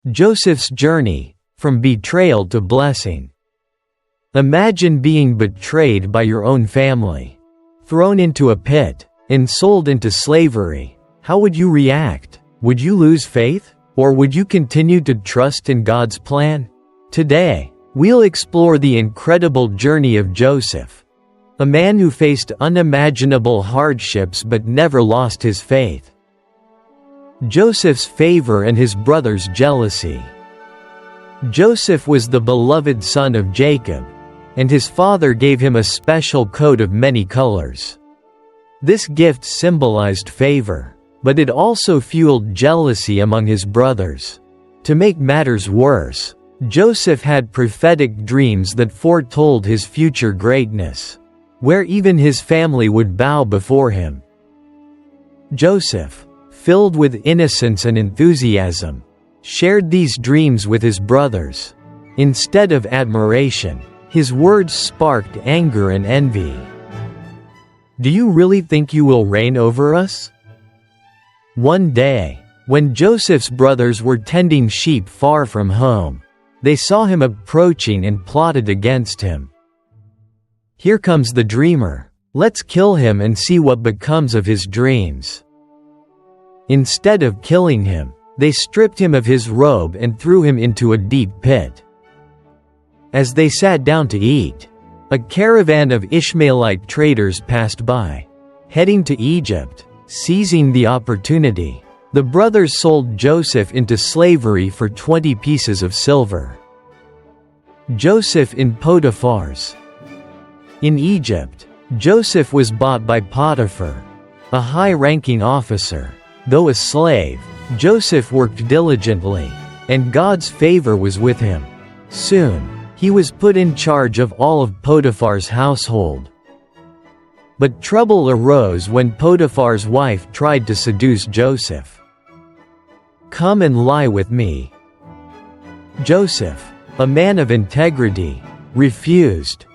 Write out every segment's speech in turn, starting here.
Joseph's journey, from betrayal to blessing. Imagine being betrayed by your own family, thrown into a pit, and sold into slavery. How would you react? Would you lose faith? Or would you continue to trust in God's plan? Today, we'll explore the incredible journey of Joseph, a man who faced unimaginable hardships but never lost his faith. Joseph's favor and his brothers' jealousy. Joseph was the beloved son of Jacob, and his father gave him a special coat of many colors. This gift symbolized favor, but it also fueled jealousy among his brothers. To make matters worse, Joseph had prophetic dreams that foretold his future greatness, where even his family would bow before him. Joseph, filled with innocence and enthusiasm, shared these dreams with his brothers. Instead of admiration, his words sparked anger and envy. "Do you really think you will reign over us?" One day, when Joseph's brothers were tending sheep far from home, they saw him approaching and plotted against him. "Here comes the dreamer. Let's kill him and see what becomes of his dreams." Instead of killing him, they stripped him of his robe and threw him into a deep pit. As they sat down to eat, a caravan of Ishmaelite traders passed by, heading to Egypt. Seizing the opportunity, the brothers sold Joseph into slavery for 20 pieces of silver. Joseph in Potiphar's. In Egypt, Joseph was bought by Potiphar, a high-ranking officer. Though a slave, Joseph worked diligently, and God's favor was with him. Soon, he was put in charge of all of Potiphar's household. But trouble arose when Potiphar's wife tried to seduce Joseph. "Come and lie with me." Joseph, a man of integrity, refused.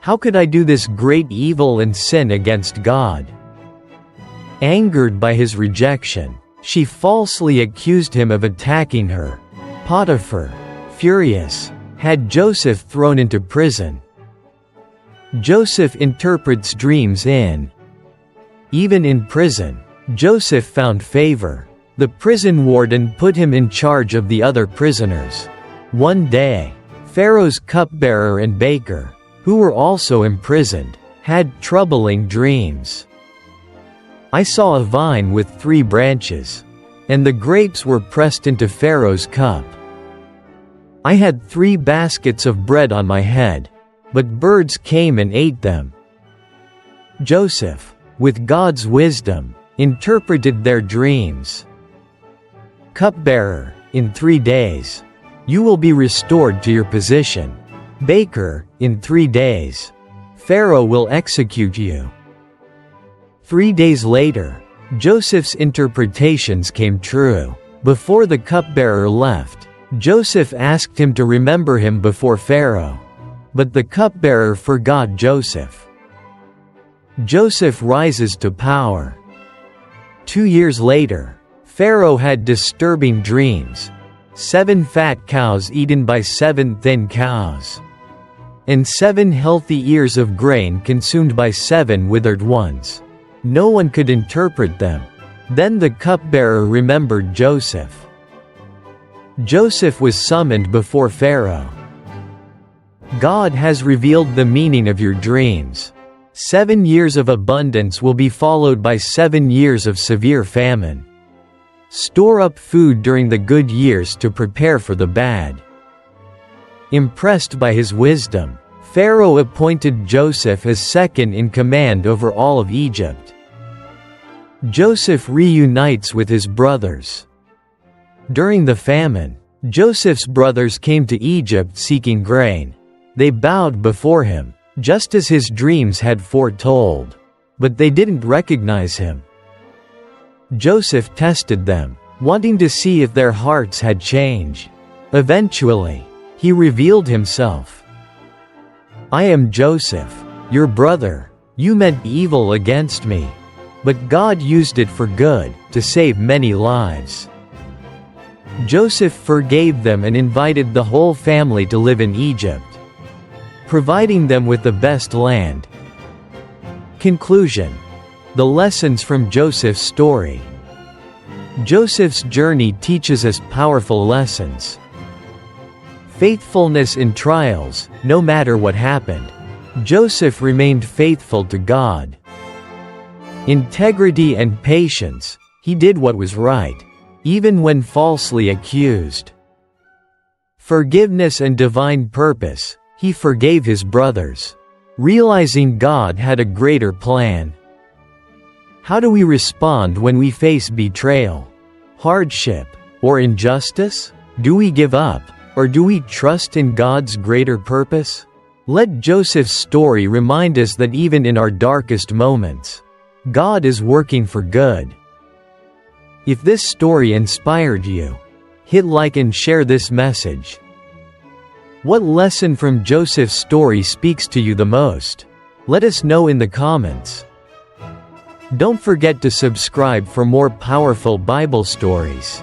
"How could I do this great evil and sin against God?" Angered by his rejection, she falsely accused him of attacking her. Potiphar, furious, had Joseph thrown into prison. Joseph interprets dreams in. Even in prison, Joseph found favor. The prison warden put him in charge of the other prisoners. One day, Pharaoh's cupbearer and baker, who were also imprisoned, had troubling dreams. "I saw a vine with 3 branches, and the grapes were pressed into Pharaoh's cup. I had 3 baskets of bread on my head, but birds came and ate them." Joseph, with God's wisdom, interpreted their dreams. Cupbearer, in 3 days, you will be restored to your position. Baker, in 3 days, Pharaoh will execute you. 3 days later, Joseph's interpretations came true. Before the cupbearer left, Joseph asked him to remember him before Pharaoh. But the cupbearer forgot Joseph. Joseph rises to power. 2 years later, Pharaoh had disturbing dreams. 7 fat cows eaten by 7 thin cows, and 7 healthy ears of grain consumed by 7 withered ones. No one could interpret them. Then the cupbearer remembered Joseph. Joseph was summoned before Pharaoh. God has revealed the meaning of your dreams. 7 years of abundance will be followed by 7 years of severe famine. Store up food during the good years to prepare for the bad. Impressed by his wisdom, Pharaoh appointed Joseph as second in command over all of Egypt. Joseph reunites with his brothers. During the famine, Joseph's brothers came to Egypt seeking grain. They bowed before him, just as his dreams had foretold. But they didn't recognize him. Joseph tested them, wanting to see if their hearts had changed. Eventually, he revealed himself. "I am Joseph, your brother. You meant evil against me, but God used it for good, to save many lives." Joseph forgave them and invited the whole family to live in Egypt, providing them with the best land. Conclusion. The lessons from Joseph's story. Joseph's journey teaches us powerful lessons. Faithfulness in trials. No matter what happened, Joseph remained faithful to God. Integrity and patience. He did what was right, even when falsely accused. Forgiveness and divine purpose. He forgave his brothers, realizing God had a greater plan. How do we respond when we face betrayal, hardship, or injustice? Do we give up, or do we trust in God's greater purpose? Let Joseph's story remind us that even in our darkest moments, God is working for good. If this story inspired you, hit like and share this message. What lesson from Joseph's story speaks to you the most? Let us know in the comments. Don't forget to subscribe for more powerful Bible stories.